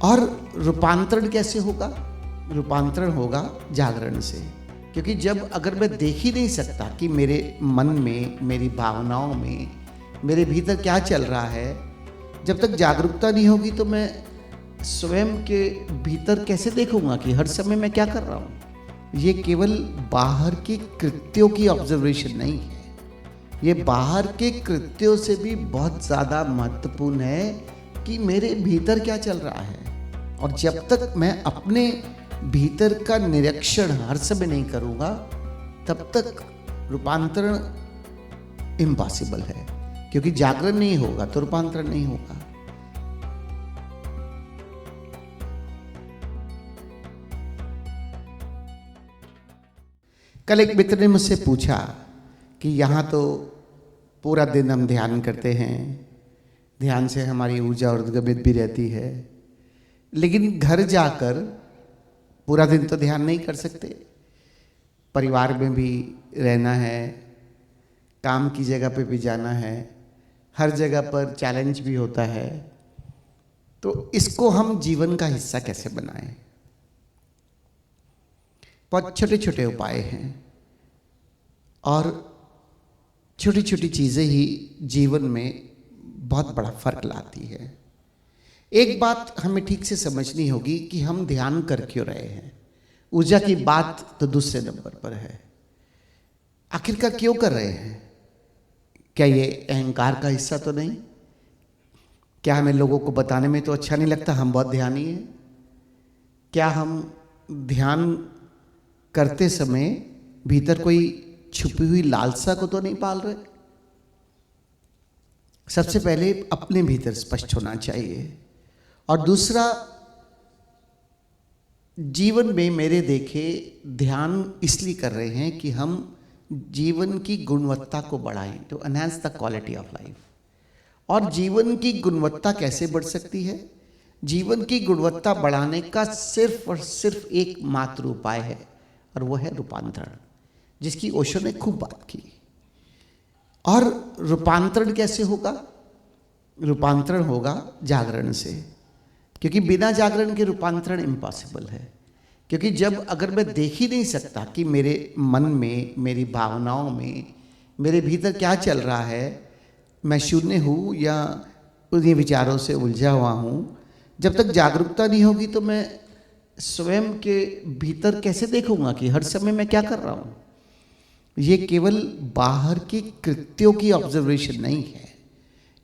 और रूपांतरण कैसे होगा? रूपांतरण होगा जागरण से। क्योंकि जब अगर मैं देख ही नहीं सकता कि मेरे मन में, मेरी भावनाओं में, मेरे भीतर क्या चल रहा है, जब तक जागरूकता नहीं होगी तो मैं स्वयं के भीतर कैसे देखूंगा कि हर समय मैं क्या कर रहा हूं। ये केवल बाहर के कृत्यों की ऑब्जर्वेशन नहीं है, ये बाहर के कृत्यों से भी बहुत ज़्यादा महत्वपूर्ण है कि मेरे भीतर क्या चल रहा है। और जब तक मैं अपने भीतर का निरीक्षण हर समय नहीं करूंगा तब तक रूपांतरण इम्पॉसिबल है। क्योंकि जागरण नहीं होगा तो रूपांतरण नहीं होगा। कल एक मित्र ने मुझसे पूछा कि यहाँ तो पूरा दिन हम ध्यान करते हैं, ध्यान से हमारी ऊर्जा उद्गमित भी रहती है, लेकिन घर जाकर पूरा दिन तो ध्यान नहीं कर सकते। परिवार में भी रहना है, काम की जगह पे भी जाना है, हर जगह पर चैलेंज भी होता है। तो इसको हम जीवन का हिस्सा कैसे बनाएं? बहुत छोटे छोटे उपाय हैं और छोटी छोटी चीज़ें ही जीवन में बहुत बड़ा फर्क लाती है। एक बात हमें ठीक से समझनी होगी कि हम ध्यान कर क्यों रहे हैं। ऊर्जा की बात तो दूसरे नंबर पर है। आखिरकार क्यों कर रहे हैं? क्या ये अहंकार का हिस्सा तो नहीं? क्या हमें लोगों को बताने में तो अच्छा नहीं लगता हम बहुत ध्यानी हैं? क्या हम ध्यान करते समय भीतर कोई छुपी हुई लालसा को तो नहीं पाल रहे? सबसे पहले अपने भीतर स्पष्ट होना चाहिए। और दूसरा, जीवन में मेरे देखे ध्यान इसलिए कर रहे हैं कि हम जीवन की गुणवत्ता को बढ़ाएं, to enhance the quality of life. और जीवन की गुणवत्ता कैसे बढ़ सकती है? जीवन की गुणवत्ता बढ़ाने का सिर्फ और सिर्फ एक मात्र उपाय है और वो है रूपांतरण, जिसकी ओशो ने खूब बात की। और रूपांतरण कैसे होगा? रूपांतरण होगा जागरण से। क्योंकि बिना जागरण के रूपांतरण इम्पॉसिबल है। क्योंकि जब अगर मैं देख ही नहीं सकता कि मेरे मन में, मेरी भावनाओं में, मेरे भीतर क्या चल रहा है, मैं शून्य हूँ या उन्हीं विचारों से उलझा हुआ हूँ, जब तक जागरूकता नहीं होगी तो मैं स्वयं के भीतर कैसे देखूंगा कि हर समय मैं क्या कर रहा हूँ। ये केवल बाहर के कृत्यों की ऑब्जर्वेशन नहीं है,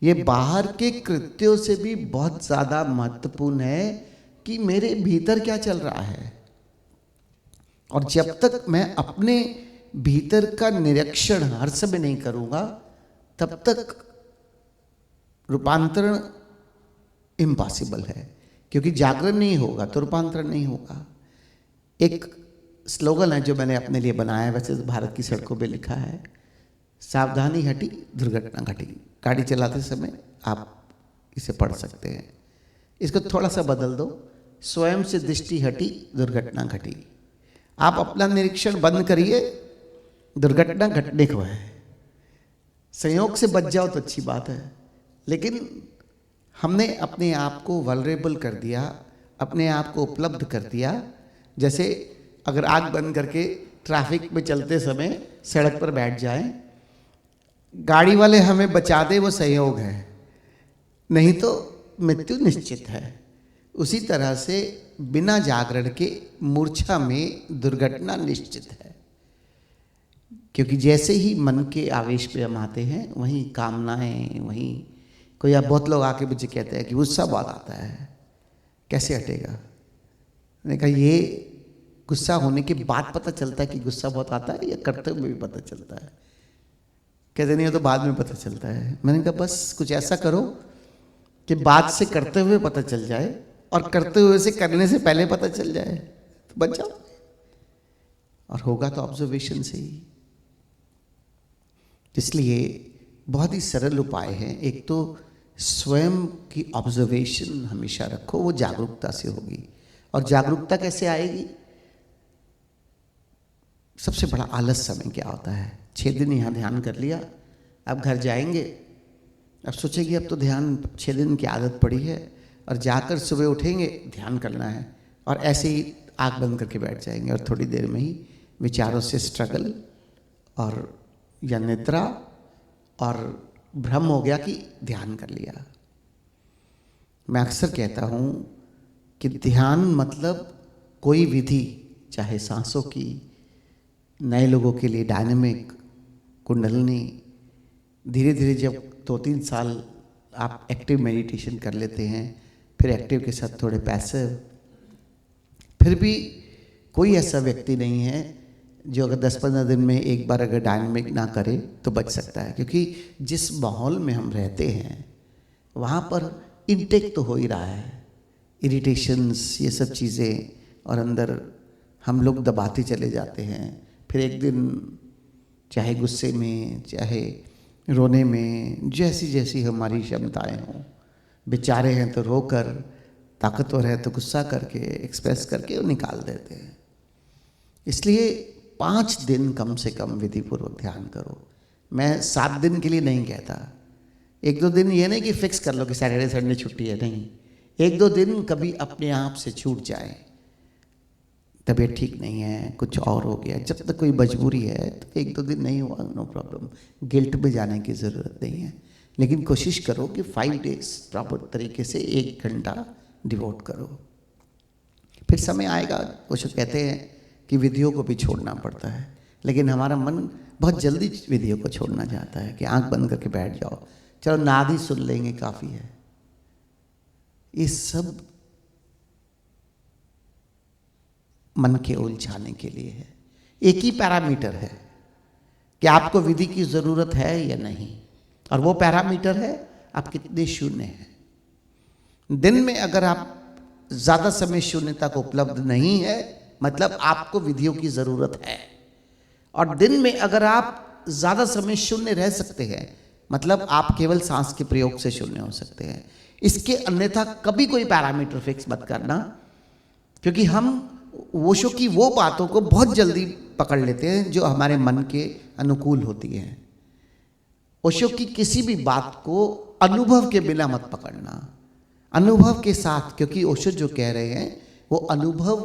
ये बाहर के कृत्यों से भी बहुत ज़्यादा महत्वपूर्ण है कि मेरे भीतर क्या चल रहा है। और जब तक मैं अपने भीतर का निरीक्षण हर समय नहीं करूंगा तब तक रूपांतरण इम्पॉसिबल है। क्योंकि जागरण नहीं होगा तो रूपांतरण नहीं होगा। एक स्लोगन है जो मैंने अपने लिए बनाया है, वैसे तो भारत की सड़कों पे लिखा है, सावधानी हटी दुर्घटना घटी। गाड़ी चलाते समय आप इसे पढ़ सकते हैं। इसको थोड़ा सा बदल दो, स्वयं से दृष्टि हटी दुर्घटना घटी। आप अपना निरीक्षण बंद करिए, दुर्घटना घटने को है। संयोग से बच जाओ तो अच्छी बात है, लेकिन हमने अपने आप को वल्नरेबल कर दिया, अपने आप को उपलब्ध कर दिया। जैसे अगर आंख बंद करके ट्रैफिक में चलते समय सड़क पर बैठ जाएं, गाड़ी वाले हमें बचा दे वो संयोग है, नहीं तो मृत्यु निश्चित है। उसी तरह से बिना जागरण के मूर्छा में दुर्घटना निश्चित है। क्योंकि जैसे ही मन के आवेश पे हम आते हैं वहीं कामनाएं, वहीं कोई अब बहुत लोग आके मुझे कहते हैं कि गुस्सा बहुत आता है, कैसे हटेगा? मैंने कहा ये गुस्सा होने के बाद पता चलता है कि गुस्सा बहुत आता है या करते हुए भी पता चलता है? कहते नहीं हो तो बाद में पता चलता है। मैंने कहा बस कुछ ऐसा करो कि बाद से करते हुए पता चल जाए और करते हुए से करने से पहले पता चल जाए तो बच जाओ। और होगा तो ऑब्जर्वेशन से ही। इसलिए बहुत ही सरल उपाय है। एक तो स्वयं की ऑब्जर्वेशन हमेशा रखो, वो जागरूकता से होगी। और जागरूकता कैसे आएगी? सबसे बड़ा आलस समय क्या होता है? 6 दिन यहाँ ध्यान कर लिया, अब घर जाएंगे, अब सोचेंगे अब तो ध्यान 6 दिन की आदत पड़ी है, और जाकर सुबह उठेंगे, ध्यान करना है, और ऐसे ही आँख बंद करके बैठ जाएंगे और थोड़ी देर में ही विचारों से स्ट्रगल और या निद्रा और भ्रम हो गया कि ध्यान कर लिया। मैं अक्सर कहता हूँ कि ध्यान मतलब कोई विधि, चाहे सांसों की, नए लोगों के लिए डायनेमिक, कुंडलनी, धीरे धीरे जब 2-3 साल आप एक्टिव मेडिटेशन कर लेते हैं, फिर एक्टिव के साथ थोड़े पैसिव, फिर भी कोई ऐसा व्यक्ति नहीं है जो अगर 10-15 दिन में एक बार अगर डायनेमिक ना करे तो बच सकता है। क्योंकि जिस माहौल में हम रहते हैं वहाँ पर इनटेक तो हो ही रहा है, इरिटेशंस, ये सब चीज़ें, और अंदर हम लोग दबाते चले जाते हैं। फिर एक दिन चाहे गुस्से में, चाहे रोने में, जैसी जैसी हमारी क्षमताएं हों, बेचारे हैं तो रोकर, ताकतवर है तो गुस्सा करके, एक्सप्रेस करके वो निकाल देते हैं। इसलिए 5 दिन कम से कम विधिपूर्वक ध्यान करो। मैं 7 दिन के लिए नहीं कहता। 1-2 दिन ये नहीं कि फिक्स कर लो कि सैटरडे संडे छुट्टी है, नहीं। 1-2 दिन कभी अपने आप से छूट जाए, तबीयत ठीक नहीं है, कुछ और हो गया, जब तक कोई मजबूरी है तो 1-2 दिन नहीं हुआ, नो प्रॉब्लम, गिल्ट में जाने की ज़रूरत नहीं है। लेकिन कोशिश करो कि 5 डेज प्रॉपर तरीके से 1 घंटा डिवोट करो। फिर समय आएगा, कुछ कहते हैं कि विधियों को भी छोड़ना पड़ता है, लेकिन हमारा मन बहुत जल्दी विधियों को छोड़ना चाहता है कि आंख बंद करके बैठ जाओ, चलो नाद ही सुन लेंगे, काफ़ी है। ये सब मन के उलझाने के लिए है। एक ही पैरामीटर है कि आपको विधि की ज़रूरत है या नहीं, और वो पैरामीटर है आप कितने शून्य हैं। दिन में अगर आप ज़्यादा समय शून्यता को उपलब्ध नहीं है, मतलब आपको विधियों की ज़रूरत है। और दिन में अगर आप ज़्यादा समय शून्य रह सकते हैं, मतलब आप केवल सांस के प्रयोग से शून्य हो सकते हैं। इसके अन्यथा कभी कोई पैरामीटर फिक्स मत करना, क्योंकि हम ओशो की वो बातों को बहुत जल्दी पकड़ लेते हैं जो हमारे मन के अनुकूल होती हैं। ओशो की किसी भी बात को अनुभव के बिना मत पकड़ना, अनुभव के साथ, क्योंकि ओशो जो कह रहे हैं वो अनुभव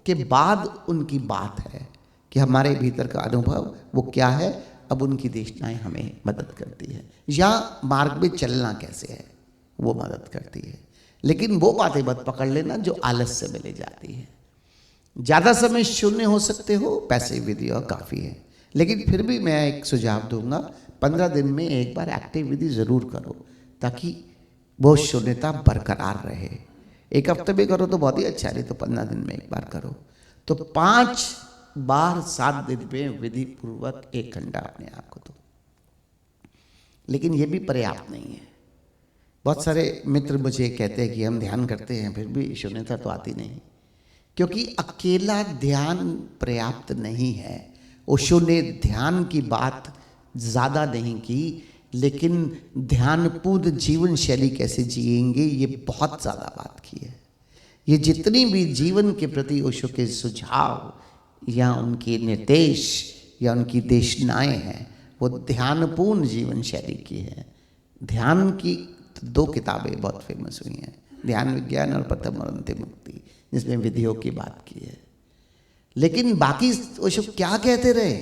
के बाद उनकी बात है कि हमारे भीतर का अनुभव वो क्या है। अब उनकी देशनाएं हमें मदद करती है, या मार्ग में चलना कैसे है वो मदद करती है। लेकिन वो बातें मत पकड़ लेना जो आलस से मिले जाती है। ज़्यादा समय शून्य हो सकते हो, पैसे विधि और काफ़ी है। लेकिन फिर भी मैं एक सुझाव दूंगा, 15 दिन में एक बार एक्टिव विधि ज़रूर करो, ताकि वो शून्यता बरकरार रहे। 1 हफ्ते में करो तो बहुत ही अच्छा, नहीं तो 15 दिन में एक बार करो। तो 5 बार 7 दिन में विधि पूर्वक 1 घंटा अपने आप को दो। लेकिन ये भी पर्याप्त नहीं है। बहुत सारे मित्र मुझे कहते हैं कि हम ध्यान करते हैं फिर भी शून्यता तो आती नहीं, क्योंकि अकेला ध्यान पर्याप्त नहीं है। ओशो ने ध्यान की बात ज़्यादा नहीं की, लेकिन ध्यानपूर्ण जीवन शैली कैसे जिएंगे ये बहुत ज़्यादा बात की है। ये जितनी भी जीवन के प्रति ओशो के सुझाव या उनके निर्देश या उनकी देशनाएं हैं, वो ध्यानपूर्ण जीवन शैली की है। ध्यान की 2 किताबें बहुत फेमस हुई हैं, ध्यान विज्ञान और प्रथम और अंतिम मुक्ति, जिसमें विधियों की बात की है। लेकिन बाकी ओशो क्या कहते रहे,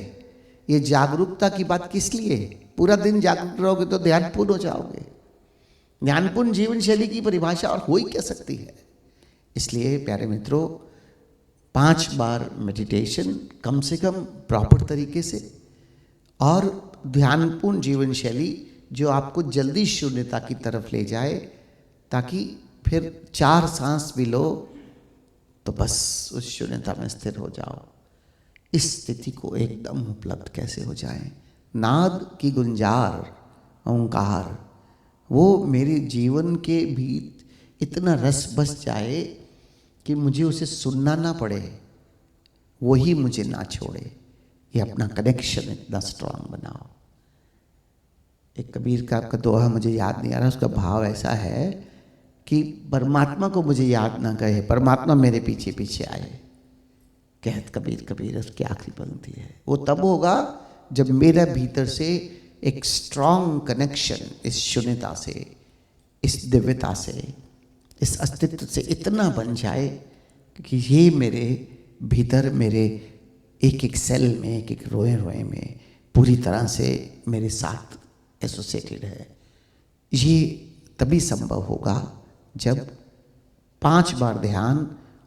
ये जागरूकता की बात किस लिए? पूरा दिन जागरूक रहोगे तो ध्यानपूर्ण हो जाओगे। ध्यानपूर्ण जीवन शैली की परिभाषा और हो ही क्या सकती है। इसलिए प्यारे मित्रों, 5 बार मेडिटेशन कम से कम प्रॉपर तरीके से, और ध्यानपूर्ण जीवन शैली जो आपको जल्दी शून्यता की तरफ ले जाए, ताकि फिर 4 सांस भी लो तो बस उस शून्यता में स्थिर हो जाओ। इस स्थिति को एकदम उपलब्ध कैसे हो जाए? नाद की गुंजार, ओंकार, वो मेरे जीवन के भी इतना रस बस जाए कि मुझे उसे सुनना ना पड़े, वही मुझे ना छोड़े। ये अपना कनेक्शन इतना स्ट्रांग बनाओ। एक कबीर का आपका दोहा मुझे याद नहीं आ रहा, उसका भाव ऐसा है कि परमात्मा को मुझे याद ना कहे, परमात्मा मेरे पीछे पीछे आए। कहत कबीर कबीर, उसकी आखिरी पंक्ति है। वो तब होगा जब मेरा भीतर से एक स्ट्रांग कनेक्शन इस शून्यता से, इस दिव्यता से, इस अस्तित्व से इतना बन जाए कि ये मेरे भीतर, मेरे एक एक सेल में, एक एक रोए रोए में पूरी तरह से मेरे साथ एसोसिएटेड है। ये तभी संभव होगा जब 5 बार ध्यान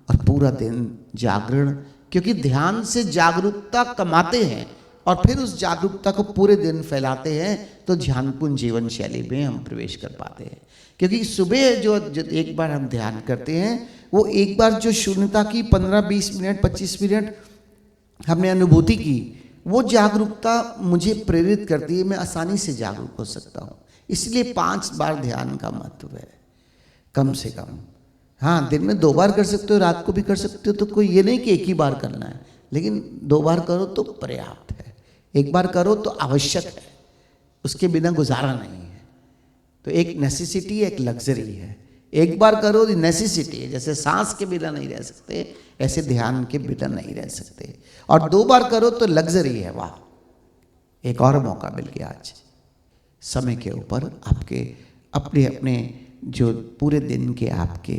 और पूरा दिन जागरण, क्योंकि ध्यान से जागरूकता कमाते हैं और फिर उस जागरूकता को पूरे दिन फैलाते हैं, तो ध्यानपूर्ण जीवन शैली में हम प्रवेश कर पाते हैं। क्योंकि सुबह जो एक बार हम ध्यान करते हैं, वो एक बार जो शून्यता की 15-20 मिनट 25 मिनट हमने अनुभूति की, वो जागरूकता मुझे प्रेरित करती है, मैं आसानी से जागरूक हो सकता हूँ। इसलिए 5 बार ध्यान का महत्व है कम से कम। हाँ, दिन में 2 बार कर सकते हो, रात को भी कर सकते हो, तो कोई ये नहीं कि एक ही बार करना है, लेकिन 2 बार करो तो पर्याप्त है। 1 बार करो तो आवश्यक है, उसके बिना गुजारा नहीं है। तो एक नेसेसिटी है, एक लग्जरी है। 1 बार करो नेसेसिटी है, जैसे सांस के बिना नहीं रह सकते, ऐसे ध्यान के बिना नहीं रह सकते। और 2 बार करो तो लग्जरी है। वाह, एक और मौका मिल गया आज। समय के ऊपर आपके अपने अपने जो पूरे दिन के आपके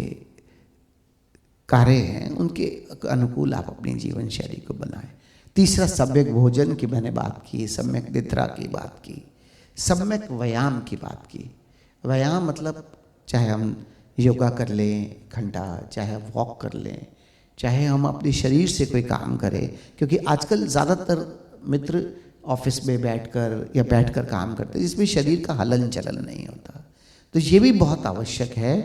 कार्य हैं, उनके अनुकूल आप अपनी जीवन शैली को बनाएं। तीसरा, सम्यक भोजन की मैंने बात की, सम्यक निद्रा की बात की, सम्यक व्यायाम की बात की। व्यायाम मतलब चाहे हम योगा कर लें घंटा, चाहे वॉक कर लें, चाहे हम अपने शरीर से कोई काम करें, क्योंकि आजकल ज़्यादातर मित्र ऑफिस में बैठकर या बैठकर काम करते हैं, जिसमें शरीर का हलन चलन नहीं होता। तो ये भी बहुत आवश्यक है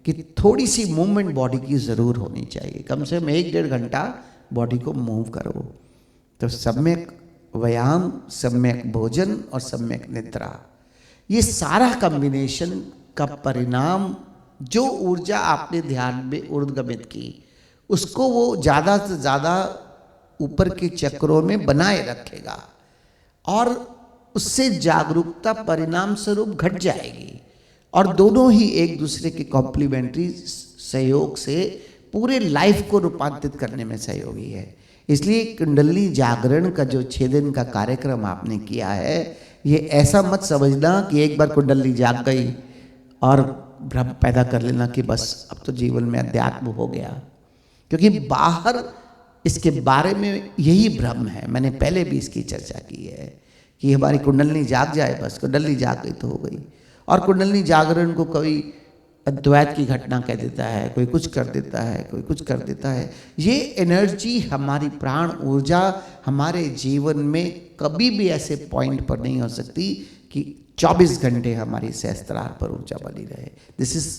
कि थोड़ी सी मूवमेंट बॉडी की ज़रूर होनी चाहिए। कम से कम 1-1.5 घंटा बॉडी को मूव करो। तो सम्यक व्यायाम, सम्यक भोजन और सम्यक निद्रा, ये सारा कॉम्बिनेशन का परिणाम जो ऊर्जा आपने ध्यान में ऊर्ध्वगमित की, उसको वो ज़्यादा से ज़्यादा ऊपर के चक्रों में बनाए रखेगा और उससे जागरूकता परिणाम स्वरूप घट जाएगी। और दोनों ही एक दूसरे के कॉम्प्लीमेंट्री सहयोग से पूरे लाइफ को रूपांतरित करने में सहयोगी है। इसलिए कुंडली जागरण का जो 6 दिन का कार्यक्रम आपने किया है, ये ऐसा मत समझना कि एक बार कुंडली जाग गई और भ्रम पैदा कर लेना कि बस अब तो जीवन में अध्यात्म हो गया। क्योंकि बाहर इसके बारे में यही भ्रम है। मैंने पहले भी इसकी चर्चा की है कि हमारी कुंडली जाग जाए, बस कुंडली जाग गई तो हो गई। और कुंडली जागरण को कोई अद्वैत की घटना कह देता है, कोई कुछ कर देता है, कोई कुछ कर देता है। ये एनर्जी, हमारी प्राण ऊर्जा हमारे जीवन में कभी भी ऐसे पॉइंट पर नहीं हो सकती कि 24 घंटे हमारी सहस्त्रार पर ऊर्जा बनी रहे। दिस इज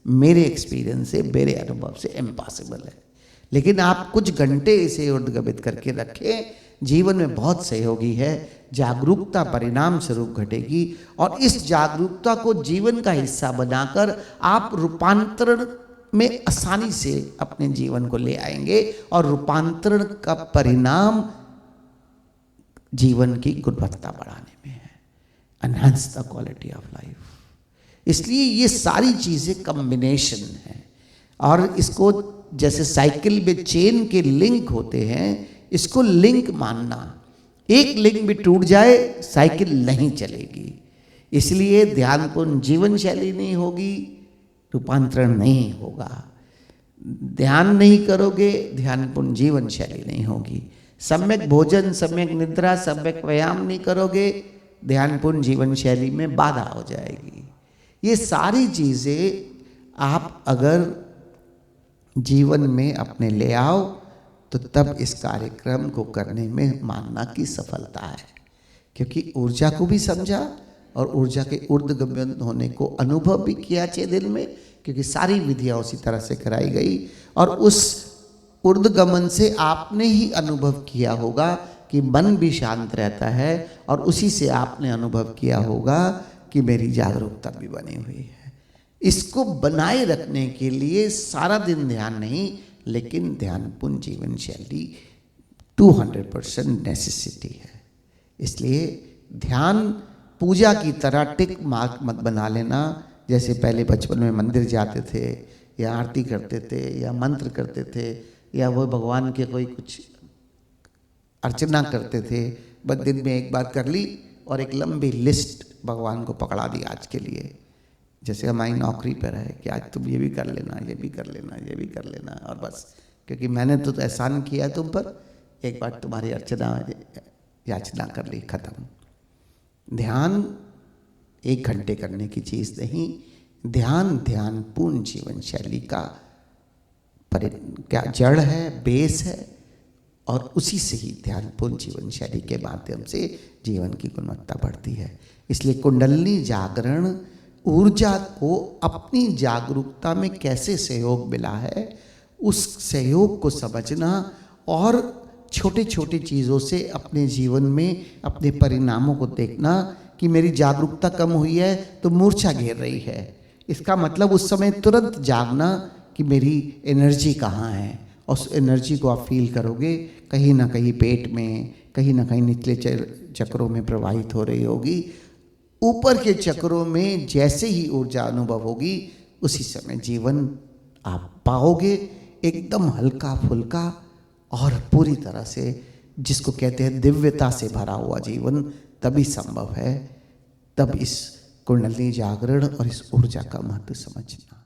मेरे एक्सपीरियंस से, मेरे अनुभव से इम्पॉसिबल है। लेकिन आप कुछ घंटे इसे ऊर्ध्वगमित करके रखें, जीवन में बहुत सहयोगी है। जागरूकता परिणाम स्वरूप घटेगी और इस जागरूकता को जीवन का हिस्सा बनाकर आप रूपांतरण में आसानी से अपने जीवन को ले आएंगे और रूपांतरण का परिणाम जीवन की गुणवत्ता बढ़ाने में है, enhance the quality of life. इसलिए ये सारी चीजें कॉम्बिनेशन है। और इसको जैसे साइकिल में चेन के लिंक होते हैं, इसको लिंक मानना। एक लिंक भी टूट जाए साइकिल नहीं चलेगी। इसलिए ध्यानपूर्ण जीवन शैली नहीं होगी, रूपांतरण नहीं होगा। ध्यान नहीं करोगे, ध्यानपूर्ण जीवन शैली नहीं होगी। सम्यक भोजन, सम्यक निद्रा, सम्यक व्यायाम नहीं करोगे, ध्यानपूर्ण जीवन शैली में बाधा हो जाएगी। ये सारी चीज़ें आप अगर जीवन में अपने ले आओ तो तब इस कार्यक्रम को करने में मानना की सफलता है। क्योंकि ऊर्जा को भी समझा और ऊर्जा के ऊर्ध्वगमन होने को अनुभव भी किया 6 दिन में, क्योंकि सारी विधियां उसी तरह से कराई गई। और उस ऊर्ध्वगमन से आपने ही अनुभव किया होगा कि मन भी शांत रहता है, और उसी से आपने अनुभव किया होगा कि मेरी जागरूकता भी बनी हुई है। इसको बनाए रखने के लिए सारा दिन ध्यान नहीं, लेकिन ध्यानपूर्ण जीवन शैली 200% नेसेसिटी है। इसलिए ध्यान पूजा की तरह टिक मार्क मत बना लेना। जैसे पहले बचपन में मंदिर जाते थे या आरती करते थे या मंत्र करते थे या वो भगवान के कोई कुछ अर्चना करते थे, बस दिन में एक बार कर ली और एक लंबी लिस्ट भगवान को पकड़ा दी आज के लिए। जैसे हमारी नौकरी पर है कि आज तुम ये भी कर लेना, ये भी कर लेना, ये भी कर लेना, और बस क्योंकि मैंने तो एहसान किया तुम पर, एक बार तुम्हारी अर्चना याचना कर ली, खत्म। ध्यान 1 घंटे करने की चीज़ नहीं, ध्यान पूर्ण जीवन शैली का क्या जड़ है, बेस है, और उसी से ही ध्यानपूर्ण जीवन शैली के माध्यम से जीवन की गुणवत्ता बढ़ती है। इसलिए कुंडलिनी जागरण ऊर्जा को अपनी जागरूकता में कैसे सहयोग मिला है, उस सहयोग को समझना और छोटे छोटे चीज़ों से अपने जीवन में अपने परिणामों को देखना कि मेरी जागरूकता कम हुई है तो मूर्छा घेर रही है। इसका मतलब उस समय तुरंत जागना कि मेरी एनर्जी कहाँ है, और उस एनर्जी को आप फील करोगे कहीं ना कहीं पेट में, कहीं ना कहीं निचले चक्रों में प्रवाहित हो रही होगी। ऊपर के चक्रों में जैसे ही ऊर्जा अनुभव होगी उसी समय जीवन आप पाओगे एकदम हल्का फुल्का और पूरी तरह से, जिसको कहते हैं दिव्यता से भरा हुआ जीवन तभी संभव है। तब इस कुंडलिनी जागरण और इस ऊर्जा का महत्व समझना।